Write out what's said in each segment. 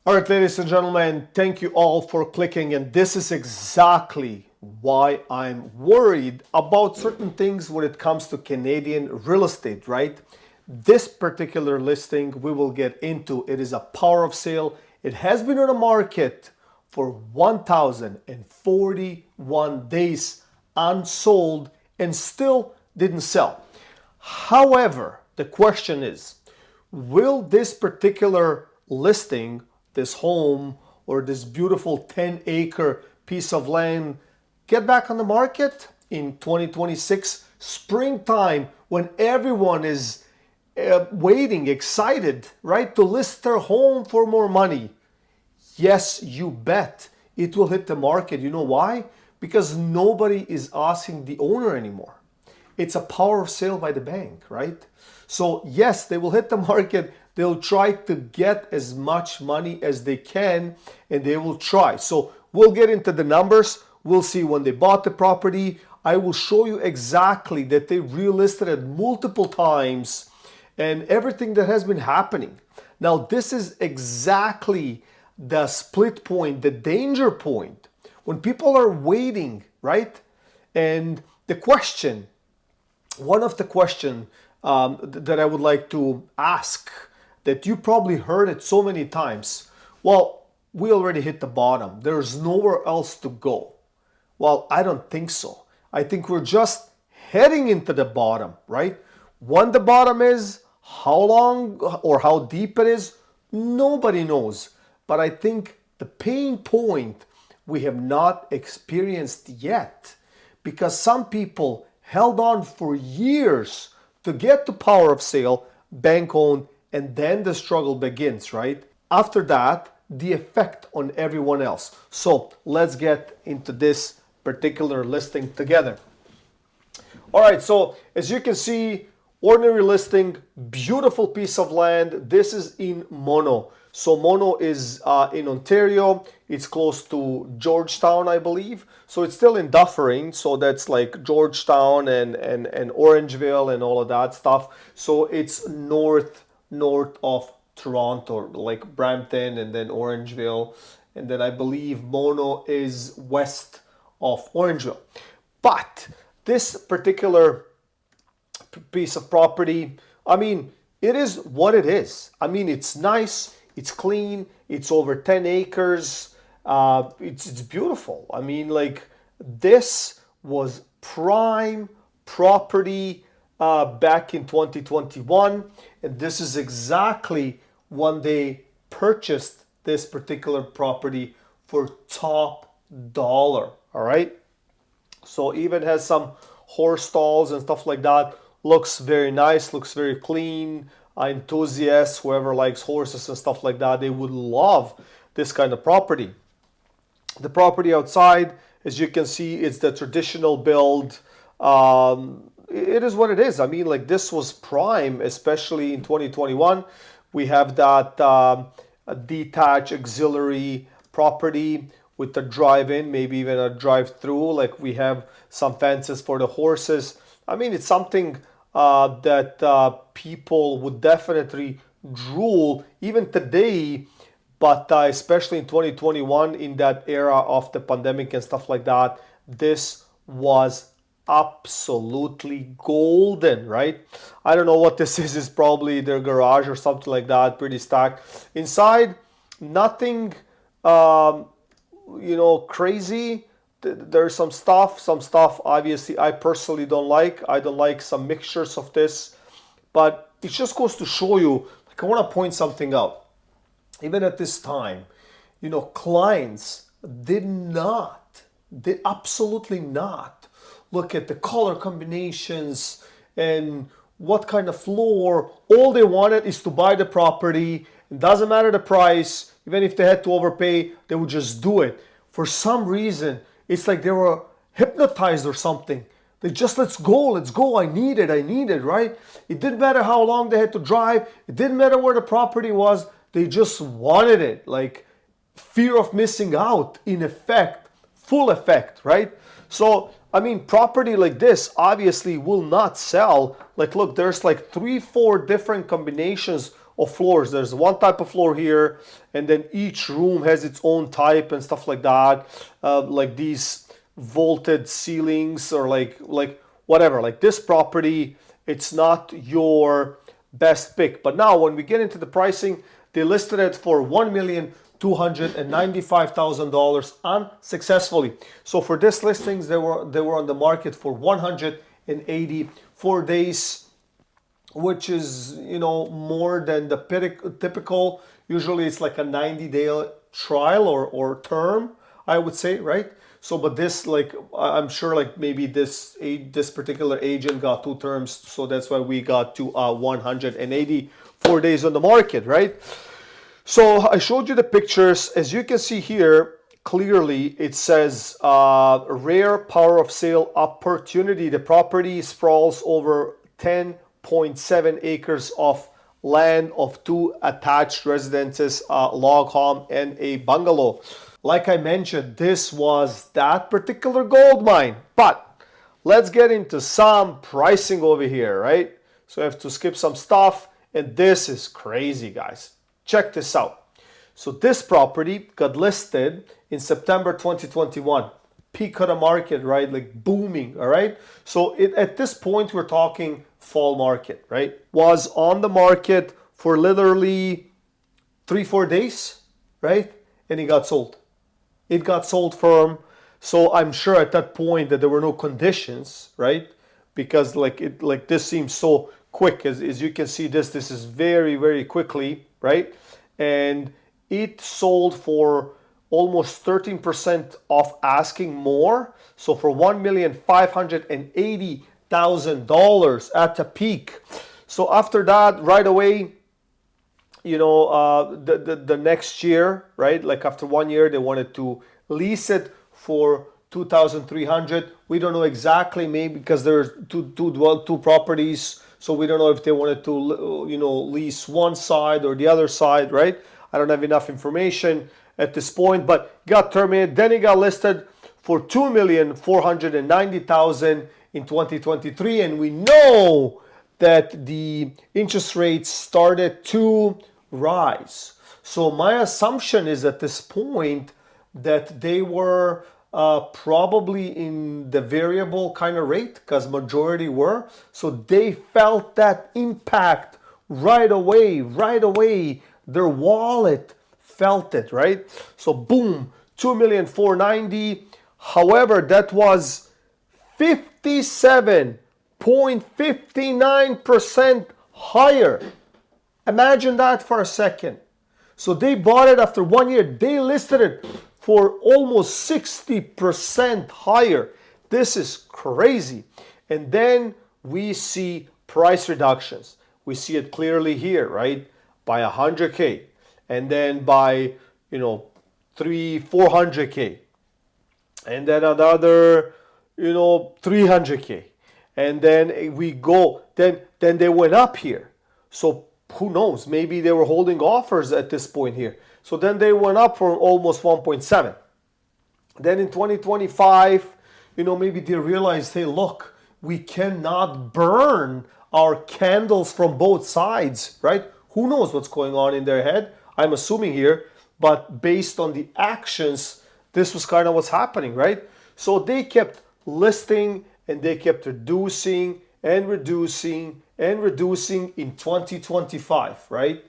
All right, ladies and gentlemen, thank you all for clicking. And this is exactly why I'm worried about certain things when it comes to Canadian real estate, right? This particular listing we will get into. It is a power of sale. It has been on the market for 1,041 days unsold and still didn't sell. However, the question is, will this particular listing, this home or this beautiful 10-acre piece of land get back on the market in 2026 springtime when everyone is waiting, excited, right, to list their home for more money? Yes, you bet it will hit the market. You know why? Because nobody is asking the owner anymore. It's a power of sale by the bank, right? So yes, they will hit the market. They'll try to get as much money as they can, and they will try. So we'll get into the numbers. We'll see when they bought the property. I will show you exactly that they relisted it multiple times and everything that has been happening. Now, this is exactly the split point, the danger point, when people are waiting, right? And the question, one of the questions that I would like to ask, that you probably heard it so many times, well, we already hit the bottom. There's nowhere else to go. Well, I don't think so. I think we're just heading into the bottom, right? When the bottom is, how long or how deep it is, nobody knows. But I think the pain point we have not experienced yet, because some people held on for years to get to power of sale, bank owned, and then the struggle begins, right? After that, the effect on everyone else. So let's get into this particular listing together. All right, so as you can see, ordinary listing, beautiful piece of land. This is in Mono. So Mono is in Ontario. It's close to Georgetown, I believe. So it's still in Dufferin. So that's like Georgetown and Orangeville and all of that stuff. So it's north of Toronto, like Brampton and then Orangeville. And then I believe Mono is west of Orangeville. But this particular piece of property, I mean, it is what it is. I mean, it's nice, it's clean, it's over 10 acres, it's beautiful. I mean, like, this was prime property back in 2021, and this is exactly when they purchased this particular property for top dollar. All right, so even has some horse stalls and stuff like that. Looks very nice, looks very clean. Enthusiasts, whoever likes horses and stuff like that, they would love this kind of property. The property outside, as you can see, it's the traditional build. It is what it is. I mean, like, this was prime, especially in 2021. We have that detached auxiliary property with the drive-in, maybe even a drive-through. Like, we have some fences for the horses. I mean, it's something that people would definitely drool even today, but especially in 2021, in that era of the pandemic and stuff like that, this was absolutely golden, right? I don't know what this is. It's probably their garage or something like that, pretty stacked. Inside, nothing, crazy. There's some stuff obviously I personally don't like. I don't like some mixtures of this, but it just goes to show you, like, I want to point something out. Even at this time, clients did absolutely not look at the color combinations and what kind of floor. All they wanted is to buy the property. It doesn't matter the price. Even if they had to overpay, they would just do it. For some reason, it's like they were hypnotized or something. They just, let's go, I need it, right? It didn't matter how long they had to drive. It didn't matter where the property was. They just wanted it. Like, fear of missing out, in effect, full effect, right? So, I mean, property like this obviously will not sell. Like, look, there's like 3-4 different combinations of floors. There's one type of floor here, and then each room has its own type and stuff like that. Like these vaulted ceilings or like whatever. Like this property, it's not your best pick. But now when we get into the pricing, they listed it for $1,295,000 unsuccessfully. So for this listings, they were on the market for 184 days, which is, you know, more than the typical. Usually it's like a 90-day trial or term, I would say, right? So, but this, like, I'm sure like maybe this particular agent got 2 terms, so that's why we got to 184 days on the market, right? So I showed you the pictures. As you can see here, clearly it says rare power of sale opportunity. The property sprawls over 10.7 acres of land of 2 attached residences, a log home and a bungalow. Like I mentioned, this was that particular gold mine. But let's get into some pricing over here, right? So I have to skip some stuff, and this is crazy, guys. Check this out. So this property got listed in September 2021. Peak of the market, right? Like booming, all right? So at this point, we're talking fall market, right? Was on the market for literally 3-4 days, right? And it got sold. It got sold firm. So I'm sure at that point that there were no conditions, right? Because like this seems so quick. As you can see, this is very, very quickly, right? And it sold for almost 13% off asking more. So for $1,580,000 at the peak. So after that, right away, you know, the next year, right? Like after 1 year, they wanted to lease it for $2,300. We don't know exactly, maybe because there's two properties, so we don't know if they wanted to, you know, lease one side or the other side, right? I don't have enough information at this point, but got terminated. Then it got listed for $2,490,000 in 2023, and we know that the interest rates started to rise. So my assumption is at this point that they were probably in the variable kind of rate, because majority were. So they felt that impact right away. Their wallet felt it, right? So boom, 2,490,000. However, that was 57.59% higher. Imagine that for a second. So they bought it after 1 year. They listed it for almost 60% higher. This is crazy. And then we see price reductions. We see it clearly here, right? By 100K. And then by, you know, 400K. And then another, you know, 300K. And then we go, then they went up here. So who knows? Maybe they were holding offers at this point here. So then they went up for almost 1.7. Then in 2025, you know, maybe they realized, hey, look, we cannot burn our candles from both sides, right? Who knows what's going on in their head? I'm assuming here, but based on the actions, this was kind of what's happening, right? So they kept listing and they kept reducing and reducing and reducing in 2025, right?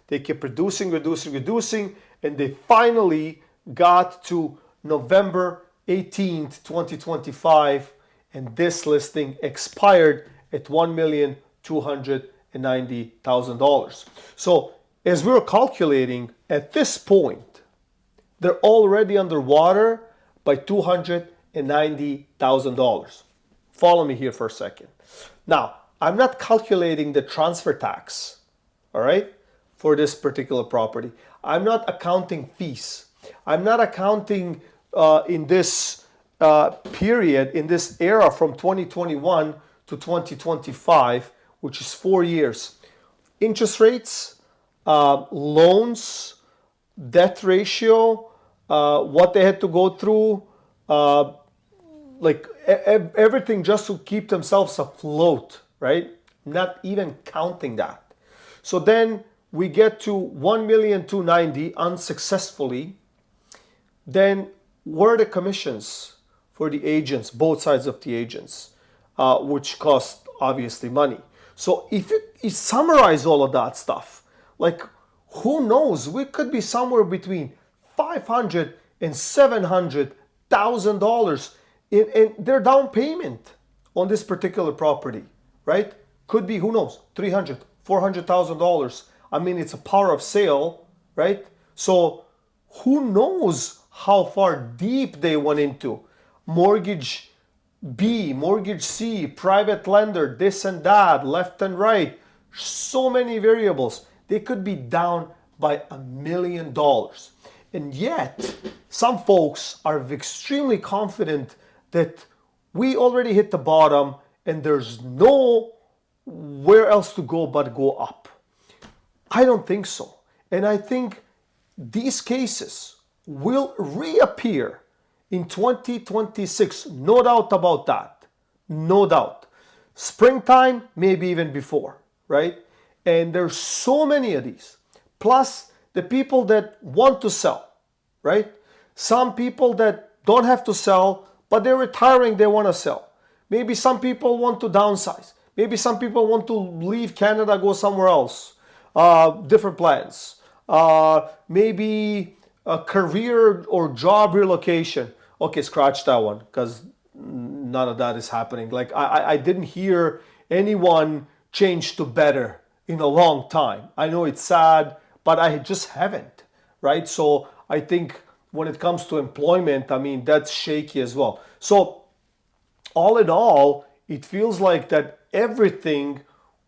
They kept reducing, and they finally got to November 18th, 2025, and this listing expired at $1,290,000. So as we were calculating, at this point, they're already underwater by $290,000. Follow me here for a second. Now, I'm not calculating the transfer tax, all right, for this particular property. I'm not accounting fees. I'm not accounting in this period, in this era from 2021 to 2025, which is 4 years. Interest rates, loans, debt ratio, what they had to go through, like everything just to keep themselves afloat, right? Not even counting that. So then we get to 1,290,000 unsuccessfully, then where are the commissions for the agents, both sides of the agents, which cost obviously money. So if you summarize all of that stuff, like who knows, we could be somewhere between $500,000 and $700,000 in their down payment on this particular property, right? Could be, who knows, $300,000, $400,000. I mean, it's a power of sale, right? So who knows how far deep they went into mortgage B, mortgage C, private lender, this and that, left and right, so many variables. They could be down by $1 million. And yet, some folks are extremely confident that we already hit the bottom and there's nowhere else to go but go up. I don't think so. And I think these cases will reappear in 2026. No doubt about that. No doubt. Springtime, maybe even before, right? And there's so many of these. Plus the people that want to sell, right? Some people that don't have to sell, but they're retiring, they want to sell. Maybe some people want to downsize. Maybe some people want to leave Canada, go somewhere else. Different plans. Maybe a career or job relocation. Okay, scratch that one because none of that is happening. Like I didn't hear anyone change to better in a long time. I know it's sad, but I just haven't, right? So I think when it comes to employment, I mean, that's shaky as well. So all in all, it feels like that everything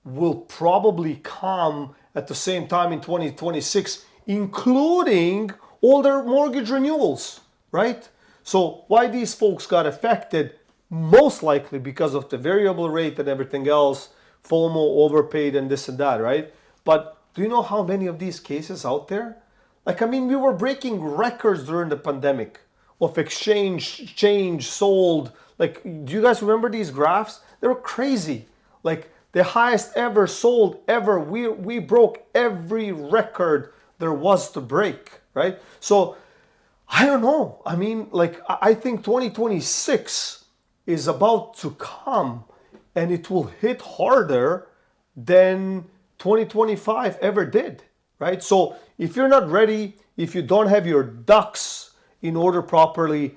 will probably come at the same time in 2026, including all their mortgage renewals, right? So why these folks got affected? Most likely because of the variable rate and everything else, FOMO, overpaid, and this and that, right? But do you know how many of these cases out there? Like, I mean, we were breaking records during the pandemic of exchange, change, sold. Like, do you guys remember these graphs? They were crazy. Like, the highest ever sold ever. We broke every record there was to break, right? So I don't know. I mean, like, I think 2026 is about to come and it will hit harder than 2025 ever did, right? So if you're not ready, if you don't have your ducks in order properly,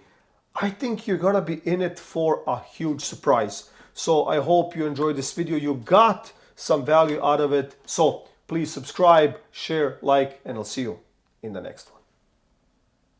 I think you're gonna be in it for a huge surprise. So I hope you enjoyed this video. You got some value out of it. So please subscribe, share, like, and I'll see you in the next one.